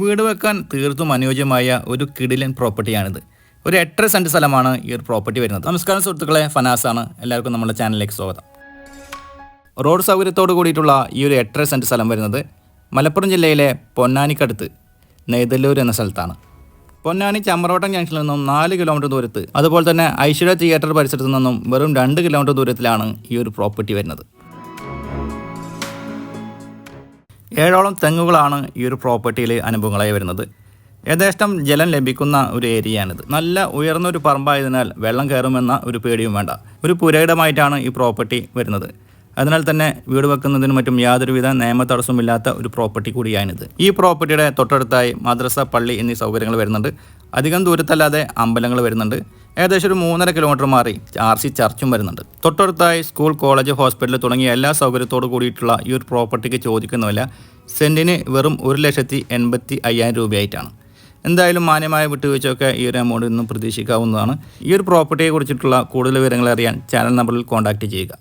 വീട് വെക്കാൻ തീർത്തും അനുയോജ്യമായ ഒരു കിടിലൻ പ്രോപ്പർട്ടിയാണിത്. ഒരു 8.5 സെൻറ്റ് സ്ഥലമാണ് ഈ ഒരു പ്രോപ്പർട്ടി വരുന്നത്. നമസ്കാരം സുഹൃത്തുക്കളെ, ഫനാസാണ്. എല്ലാവർക്കും നമ്മുടെ ചാനലിലേക്ക് സ്വാഗതം. റോഡ് സൗകര്യത്തോട് കൂടിയിട്ടുള്ള ഈ ഒരു 8.5 സെൻറ്റ് സ്ഥലം വരുന്നത് മലപ്പുറം ജില്ലയിലെ പൊന്നാനിക്കടുത്ത് നെയ്തല്ലൂർ എന്ന സ്ഥലത്താണ്. പൊന്നാനി ചമ്രവട്ടം ജംഗ്ഷനിൽ നിന്നും 4 കിലോമീറ്റർ ദൂരത്ത്, അതുപോലെ തന്നെ ഐശ്വര്യ തിയേറ്റർ പരിസരത്ത് നിന്നും വെറും 2 കിലോമീറ്റർ ദൂരത്തിലാണ് ഈ ഒരു പ്രോപ്പർട്ടി വരുന്നത്. 7ഓളം തെങ്ങുകളാണ് ഈ ഒരു പ്രോപ്പർട്ടിയിൽ അനുഭവങ്ങളായി വരുന്നത്. യഥേഷ്ടം ജലം ലഭിക്കുന്ന ഒരു ഏരിയയാണിത്. നല്ല ഉയർന്നൊരു പറമ്പായതിനാൽ വെള്ളം കയറുമെന്ന ഒരു പേടിയും വേണ്ട. ഒരു പുരയിടമായിട്ടാണ് ഈ പ്രോപ്പർട്ടി വരുന്നത്. അതിനാൽ തന്നെ വീട് വെക്കുന്നതിനും മറ്റും യാതൊരുവിധ നിയമ തടസ്സമില്ലാത്ത ഒരു പ്രോപ്പർട്ടി കൂടിയാണിത്. ഈ പ്രോപ്പർട്ടിയുടെ തൊട്ടടുത്തായി മദ്രസ, പള്ളി എന്നീ സൗകര്യങ്ങൾ വരുന്നുണ്ട്. അധികം ദൂരത്തല്ലാതെ അമ്പലങ്ങൾ വരുന്നുണ്ട്. ഏകദേശം ഒരു 3.5 കിലോമീറ്റർ മാറി RC ചർച്ചും വരുന്നുണ്ട്. തൊട്ടടുത്തായി സ്കൂൾ, കോളേജ്, ഹോസ്പിറ്റൽ തുടങ്ങിയ എല്ലാ സൗകര്യത്തോടു കൂടിയിട്ടുള്ള ഈ ഒരു പ്രോപ്പർട്ടിക്ക് ചോദിക്കുന്ന വില സെൻറ്റിന് വെറും 1,85,000 രൂപയായിട്ടാണ്. എന്തായാലും മാന്യമായ വിട്ടുവീഴ്ചയൊക്കെ ഈ ഒരു എമൗണ്ടിൽ നിന്നും പ്രതീക്ഷിക്കാവുന്നതാണ്. ഈ ഒരു പ്രോപ്പർട്ടിയെ കുറിച്ചിട്ടുള്ള കൂടുതൽ വിവരങ്ങൾ അറിയാൻ ചാനൽ നമ്പറിൽ കോൺടാക്റ്റ് ചെയ്യുക.